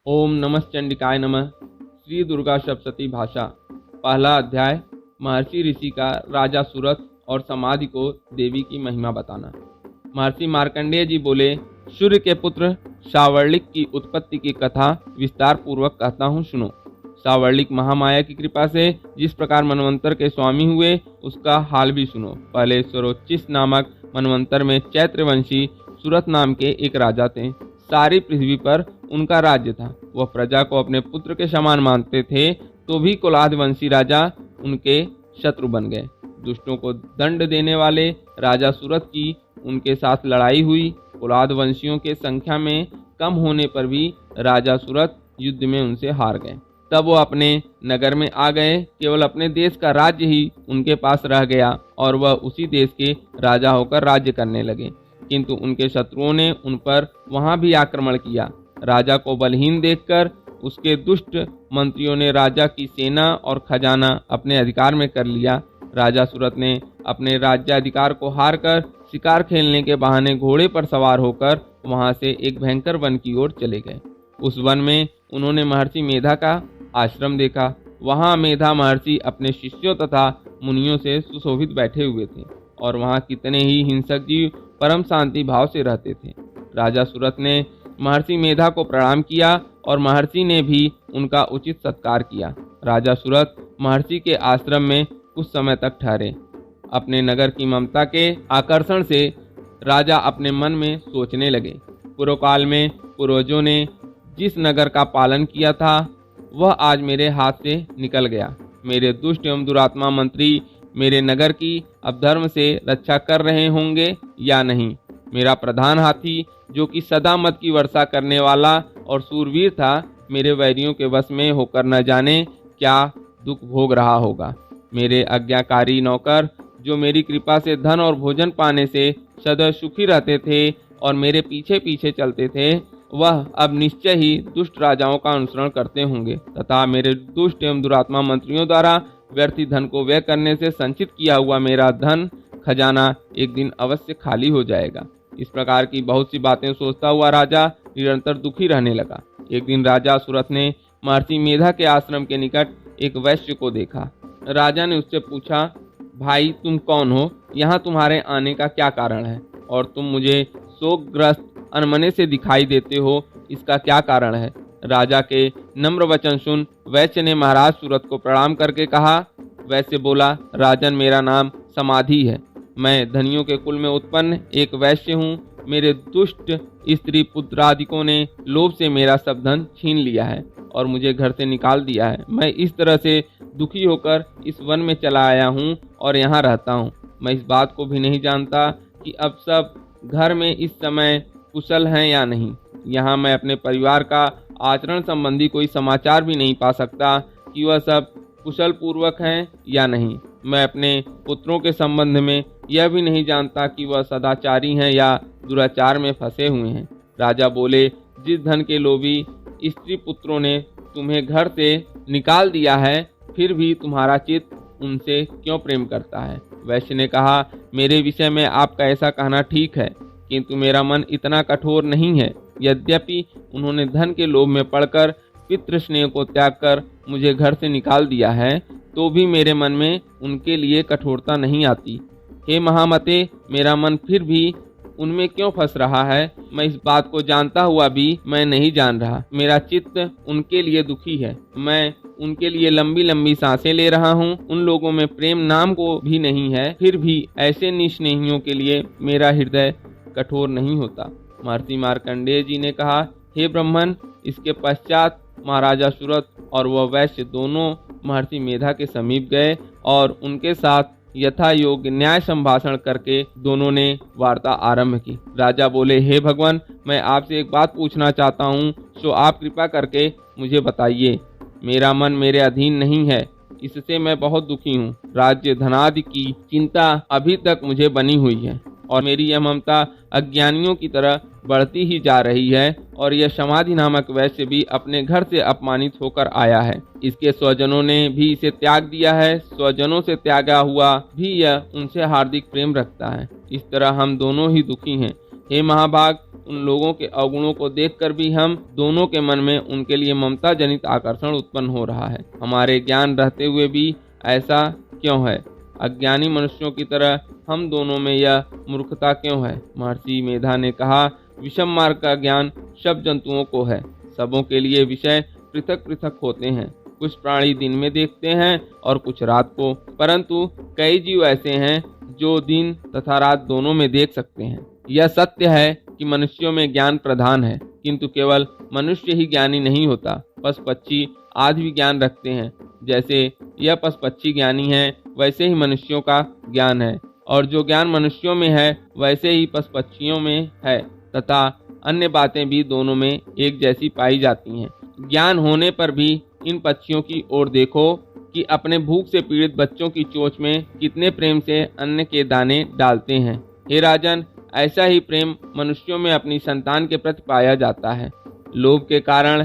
ओम नमश्चंडिकाय नमः। श्री दुर्गा सप्तशती भाषा। पहला अध्याय। महर्षि ऋषि का राजा सूरत और समाधि को देवी की महिमा बताना। महर्षि मार्कंडेय जी बोले, सूर्य के पुत्र सावर्णिक की उत्पत्ति की कथा विस्तार पूर्वक कहता हूँ, सुनो। सावर्णिक महामाया की कृपा से जिस प्रकार मनवंतर के स्वामी हुए उसका हाल भी सुनो। पहले स्वरोचिष नामक मनवंतर में चैत्रवंशी सूरत नाम के एक राजा थे। सारी पृथ्वी पर उनका राज्य था। वह प्रजा को अपने पुत्र के समान मानते थे, तो भी कोलाहलवंशी राजा उनके शत्रु बन गए। दुष्टों को दंड देने वाले राजा सूरत की उनके साथ लड़ाई हुई। कोलाहलवंशियों के संख्या में कम होने पर भी राजा सूरत युद्ध में उनसे हार गए। तब वो अपने नगर में आ गए। केवल अपने देश का राज्य ही उनके पास रह गया और वह उसी देश के राजा होकर राज्य करने लगे। किंतु उनके शत्रुओं ने उन पर वहां भी आक्रमण किया। राजा को बलहीन देखकर उसके दुष्ट मंत्रियों ने राजा की सेना और खजाना अपने अधिकार में कर लिया। राजा सूरत ने अपने राज्याधिकार को हारकर शिकार खेलने के बहाने घोड़े पर सवार होकर वहां से एक भयंकर वन की ओर चले गए। उस वन में उन्होंने महर्षि मेधा का आश्रम देखा। वहां मेधा महर्षि अपने शिष्यों तथा मुनियों से सुशोभित बैठे हुए थे और वहां कितने ही हिंसक जीव परम शांति भाव से रहते थे। राजा सूरत ने महर्षि मेधा को प्रणाम किया और महर्षि ने भी उनका उचित सत्कार किया। राजा सूरत महर्षि के आश्रम में कुछ समय तक ठहरे। अपने नगर की ममता के आकर्षण से राजा अपने मन में सोचने लगे, पूर्व काल में पूर्वजों ने जिस नगर का पालन किया था वह आज मेरे हाथ से निकल गया। मेरे दुष्ट एवं दुरात्मा मंत्री मेरे नगर की अपधर्म से रक्षा कर रहे होंगे या नहीं। मेरा प्रधान हाथी जो कि सदा मत की वर्षा करने वाला और सूरवीर था, मेरे वैरियों के वश में होकर न जाने क्या दुख भोग रहा होगा। मेरे आज्ञाकारी नौकर जो मेरी कृपा से धन और भोजन पाने से सदा सुखी रहते थे और मेरे पीछे पीछे चलते थे, वह अब निश्चय ही दुष्ट राजाओं का अनुसरण करते होंगे तथा मेरे दुष्ट एवं दुरात्मा मंत्रियों द्वारा व्यर्थी धन को व्यय करने से संचित किया हुआ मेरा धन खजाना एक दिन अवश्य खाली हो जाएगा। इस प्रकार की बहुत सी बातें सोचता हुआ राजा निरंतर दुखी रहने लगा। एक दिन राजा सूरत ने महर्षि मेधा के आश्रम के निकट एक वैश्य को देखा। राजा ने उससे पूछा, भाई तुम कौन हो? यहाँ तुम्हारे आने का क्या कारण है और तुम मुझे शोकग्रस्त अनमने से दिखाई देते हो, इसका क्या कारण है? राजा के नम्र वचन सुन वैश्य ने महाराज सूरत को प्रणाम करके कहा। वैश्य बोला, राजन मेरा नाम समाधि है। मैं धनियों के कुल में उत्पन्न एक वैश्य हूँ। मेरे दुष्ट स्त्री पुत्रादिकों ने लोभ से मेरा सब धन छीन लिया है और मुझे घर से निकाल दिया है। मैं इस तरह से दुखी होकर इस वन में चला आया हूँ और यहाँ रहता हूँ। मैं इस बात को भी नहीं जानता कि अब सब घर में इस समय कुशल हैं या नहीं। यहाँ मैं अपने परिवार का आचरण संबंधी कोई समाचार भी नहीं पा सकता कि वह सब कुशल पूर्वक हैं या नहीं। मैं अपने पुत्रों के संबंध में यह भी नहीं जानता कि वह सदाचारी हैं या दुराचार में फंसे हुए हैं। राजा बोले, जिस धन के लोभी स्त्री पुत्रों ने तुम्हें घर से निकाल दिया है, फिर भी तुम्हारा चित्त उनसे क्यों प्रेम करता है? वैश्य ने कहा, मेरे विषय में आपका ऐसा कहना ठीक है, किंतु मेरा मन इतना कठोर नहीं है। यद्यपि उन्होंने धन के लोभ में पड़कर पितृ स्नेह को त्याग कर मुझे घर से निकाल दिया है, तो भी मेरे मन में उनके लिए कठोरता नहीं आती। हे महामते, मेरा मन फिर भी उनमें क्यों फंस रहा है? मैं इस बात को जानता हुआ भी मैं नहीं जान रहा। मेरा चित्त उनके लिए दुखी है। मैं उनके लिए लंबी लंबी सांसें ले रहा हूँ। उन लोगों में प्रेम नाम को भी नहीं है, फिर भी ऐसे निस्नेहियों के लिए मेरा हृदय कठोर नहीं होता। महर्षि मार्कंडेय जी ने कहा, हे ब्राह्मण। इसके पश्चात महाराजा सूरत और वह वैश्य दोनों महर्षि मेधा के समीप गए और उनके साथ यथा योग्य न्याय संभाषण करके दोनों ने वार्ता आरंभ की। राजा बोले, हे भगवान, मैं आपसे एक बात पूछना चाहता हूँ, सो आप कृपा करके मुझे बताइए। मेरा मन मेरे अधीन नहीं है, इससे मैं बहुत दुखी हूँ। राज्य धनादि की चिंता अभी तक मुझे बनी हुई है और मेरी यह ममता अज्ञानियों की तरह बढ़ती ही जा रही है और यह समाधि नामक वैश्य भी अपने घर से अपमानित होकर आया है। इसके स्वजनों ने भी इसे त्याग दिया है। स्वजनों से त्यागा हुआ भी यह उनसे हार्दिक प्रेम रखता है। इस तरह हम दोनों ही दुखी हैं। हे महाभाग, उन लोगों के अवगुणों को देखकर भी हम दोनों के मन में उनके लिए ममता जनित आकर्षण उत्पन्न हो रहा है। हमारे ज्ञान रहते हुए भी ऐसा क्यों है? अज्ञानी मनुष्यों की तरह हम दोनों में यह मूर्खता क्यों है? महर्षि मेधा ने कहा, विषम मार्ग का ज्ञान सब जंतुओं को है। सबों के लिए विषय पृथक पृथक होते हैं। कुछ प्राणी दिन में देखते हैं और कुछ रात को, परंतु कई जीव ऐसे हैं जो दिन तथा रात दोनों में देख सकते हैं। यह सत्य है कि मनुष्यों में ज्ञान प्रधान है, किंतु केवल मनुष्य ही ज्ञानी नहीं होता। पशु पक्षी आदि भी ज्ञान रखते हैं। जैसे यह पशु पक्षी ज्ञानी है, वैसे ही मनुष्यों का ज्ञान है, और जो ज्ञान मनुष्यों में है वैसे ही पशु पक्षियों में है, तथा अन्य बातें भी दोनों में एक जैसी पाई जाती हैं। ज्ञान होने पर भी इन पक्षियों की ओर देखो कि अपने भूख से पीड़ित बच्चों की चोंच में कितने प्रेम से अन्न के दाने डालते हैं। हे राजन, ऐसा ही प्रेम मनुष्यों में अपनी संतान के प्रति पाया जाता है। लोभ के कारण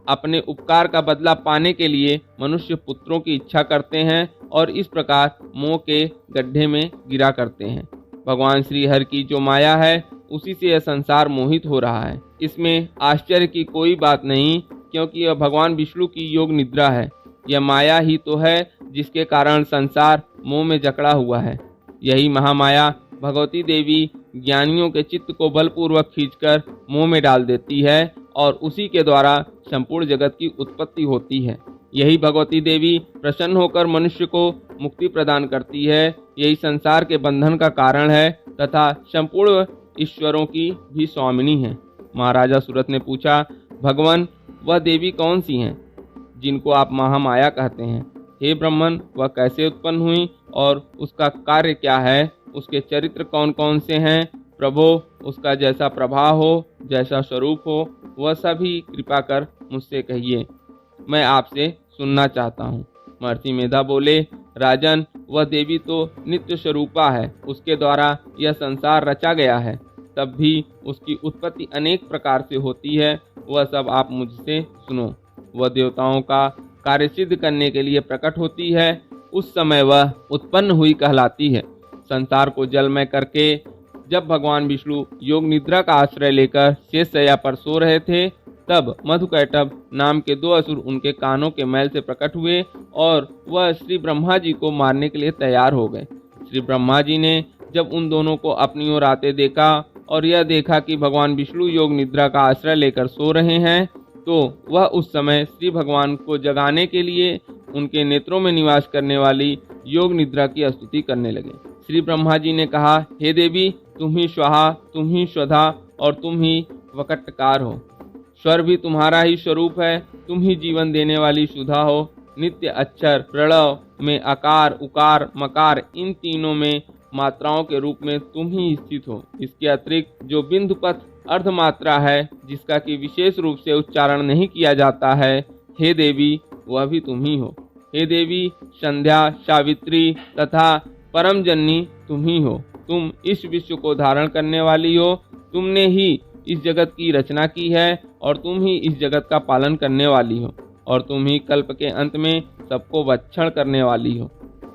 अपने उपकार का बदला पाने के लिए मनुष्य पुत्रों की इच्छा करते हैं और इस प्रकार मोह के गड्ढे में गिरा करते हैं। भगवान श्री हरि की जो माया है उसी से यह संसार मोहित हो रहा है। इसमें आश्चर्य की कोई बात नहीं, क्योंकि यह भगवान विष्णु की योग निद्रा है। यह माया ही तो है जिसके कारण संसार मोह में जकड़ा हुआ है। यही महामाया भगवती देवी ज्ञानियों के चित्त को बलपूर्वक खींचकर मोह में डाल देती है और उसी के द्वारा संपूर्ण जगत की उत्पत्ति होती है। यही भगवती देवी प्रसन्न होकर मनुष्य को मुक्ति प्रदान करती है। यही संसार के बंधन का कारण है तथा संपूर्ण ईश्वरों की भी स्वामिनी है। महाराजा सूरत ने पूछा, भगवान, वह देवी कौन सी हैं जिनको आप महामाया कहते हैं? हे ब्राह्मण, वह कैसे उत्पन्न हुई और उसका कार्य क्या है? उसके चरित्र कौन कौन से हैं? प्रभो, उसका जैसा प्रभाव हो, जैसा स्वरूप हो, वह सभी कृपा कर मुझसे कहिए, मैं आपसे सुनना चाहता हूँ। महर्षि मेधा बोले, राजन, वह देवी तो नित्य स्वरूपा है। उसके द्वारा यह संसार रचा गया है, तब भी उसकी उत्पत्ति अनेक प्रकार से होती है। वह सब आप मुझसे सुनो। वह देवताओं का कार्य सिद्ध करने के लिए प्रकट होती है। उस समय वह उत्पन्न हुई कहलाती है। संसार को जलमय करके जब भगवान विष्णु योग निद्रा का आश्रय लेकर शेषशय्या पर सो रहे थे, तब मधुकैटभ नाम के दो असुर उनके कानों के मैल से प्रकट हुए और वह श्री ब्रह्मा जी को मारने के लिए तैयार हो गए। श्री ब्रह्मा जी ने जब उन दोनों को अपनी ओर आते देखा और यह देखा कि भगवान विष्णु योग निद्रा का आश्रय लेकर सो रहे हैं, तो वह उस समय श्री भगवान को जगाने के लिए उनके नेत्रों में निवास करने वाली योग निद्रा की स्तुति करने लगे। श्री ब्रह्मा जी ने कहा, हे देवी, तुम ही स्वाहा, तुम ही स्वधा और तुम ही वकटकार हो। स्वर भी तुम्हारा ही स्वरूप है। तुम ही जीवन देने वाली सुधा हो। नित्य अक्षर प्रणव में अकार, उकार, मकार, इन तीनों में मात्राओं के रूप में तुम ही स्थित हो। इसके अतिरिक्त जो बिंदुपथ अर्ध मात्रा है, जिसका कि विशेष रूप से उच्चारण नहीं किया जाता है, हे देवी, वह भी तुम ही हो। हे देवी, संध्या, सावित्री तथा परम जननी तुम ही हो। तुम इस विश्व को धारण करने वाली हो। तुमने ही इस जगत की रचना की है और तुम ही इस जगत का पालन करने वाली हो, और तुम ही कल्प के अंत में सबको भक्षण करने वाली हो।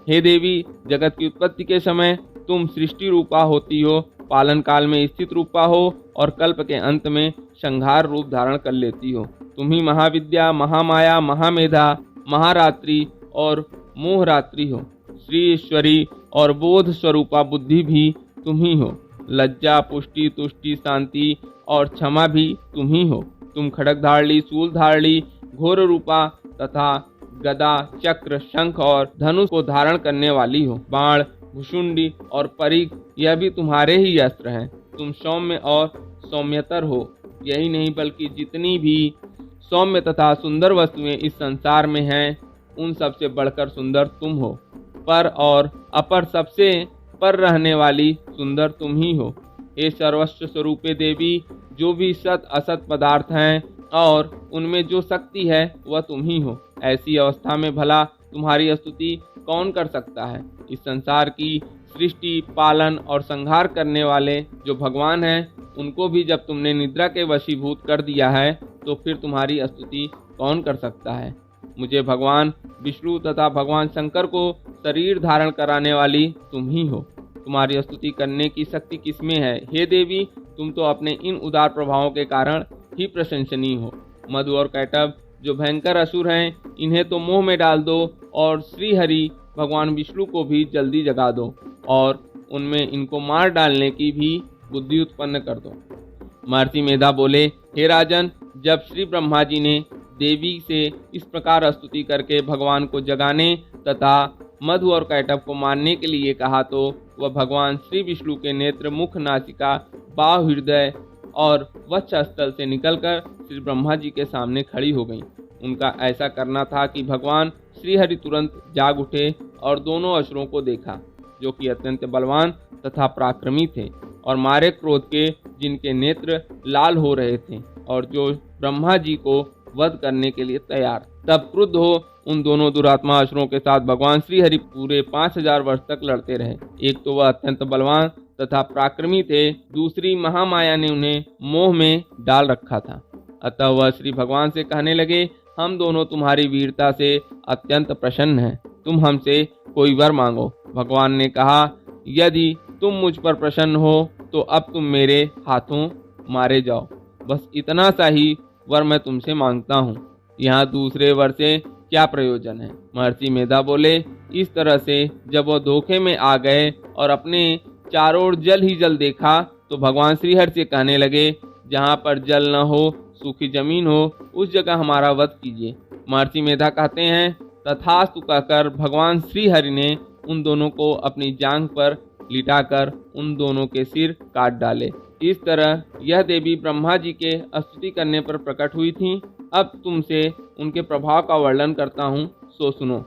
हे देवी, जगत की उत्पत्ति के समय तुम सृष्टि रूपा होती हो, पालन काल में स्थित रूपा हो और कल्प के अंत में संहार रूप धारण कर लेती हो। तुम ही महाविद्या, महामाया, महामेधा, महारात्रि और मोहरात्रि हो। श्री ईश्वरी और बोध स्वरूपा बुद्धि भी तुम ही हो। लज्जा, पुष्टि, तुष्टि, शांति और क्षमा भी तुम ही हो। तुम खड्गधारणी, शूलधारणी, घोर रूपा तथा गदा, चक्र, शंख और धनुष को धारण करने वाली हो। बाण, भुषुंडी और परिघ, यह भी तुम्हारे ही अस्त्र हैं। तुम सौम्य और सौम्यतर हो। यही नहीं बल्कि जितनी भी सौम्य तथा सुंदर वस्तुएं इस संसार में हैं, उन सबसे बढ़कर सुंदर तुम हो। पर और अपर सबसे पर रहने वाली सुंदर तुम ही हो। हे सर्वस्व स्वरूपे देवी, जो भी सत असत पदार्थ हैं और उनमें जो शक्ति है वह तुम ही हो। ऐसी अवस्था में भला तुम्हारी स्तुति कौन कर सकता है? इस संसार की सृष्टि, पालन और संहार करने वाले जो भगवान हैं, उनको भी जब तुमने निद्रा के वशीभूत कर दिया है, तो फिर तुम्हारी स्तुति कौन कर सकता है? मुझे भगवान विष्णु तथा भगवान शंकर को शरीर धारण कराने वाली तुम ही हो। तुम्हारी स्तुति करने की शक्ति किसमें है? हे देवी, तुम तो अपने इन उदार प्रभावों के कारण ही प्रशंसनीय हो। मधु और कैटभ जो भयंकर असुर हैं, इन्हें तो मोह में डाल दो और श्री हरि भगवान विष्णु को भी जल्दी जगा दो और उनमें इनको मार डालने की भी बुद्धि उत्पन्न कर दो। महर्षि मेधा बोले, हे राजन, जब श्री ब्रह्मा जी ने देवी से इस प्रकार स्तुति करके भगवान को जगाने तथा मधु और कैटभ को मारने के लिए कहा तो वह भगवान श्री विष्णु के नेत्र, मुख, नासिका, बाहु, हृदय और वक्षस्थल से निकलकर श्री ब्रह्मा जी के सामने खड़ी हो गईं। उनका ऐसा करना था कि भगवान श्रीहरि तुरंत जाग उठे और दोनों असुरों को देखा, जो कि अत्यंत बलवान तथा पराक्रमी थे और मारे क्रोध के, जिनके नेत्र लाल हो रहे थे और जो ब्रह्मा जी को वध करने के लिए तैयार। तब क्रुद्ध हो उन दोनों दुरात्मा असुरों के साथ भगवान श्रीहरि पूरे 5000 वर्ष तक लड़ते रहे। एक तो वह अत्यंत बलवान तथा पराक्रमी थे, दूसरी महामाया ने उन्हें मोह में डाल रखा था। अतः वह श्री भगवान से कहने लगे, हम दोनों तुम्हारी वीरता से अत्यंत प्रसन्न हैं, तुम हमसे कोई वर मांगो। भगवान ने कहा, यदि तुम मुझ पर प्रसन्न हो तो अब तुम मेरे हाथों मारे जाओ, बस इतना सा ही वर मैं तुमसे मांगता हूँ। यहाँ दूसरे वर से क्या प्रयोजन है? महर्षि मेधा बोले, इस तरह से जब वह धोखे में आ गए और अपने चारों ओर जल ही जल देखा तो भगवान श्रीहरि से कहने लगे, जहाँ पर जल न हो, सूखी जमीन हो, उस जगह हमारा वध कीजिए। महर्षि मेधा कहते हैं, तथास्तु कहकर भगवान श्रीहरि ने उन दोनों को अपनी जांघ पर लिटाकर उन दोनों के सिर काट डाले। इस तरह यह देवी ब्रह्मा जी के स्तुति करने पर प्रकट हुई थीं। अब तुमसे उनके प्रभाव का वर्णन करता हूँ, सो सुनो।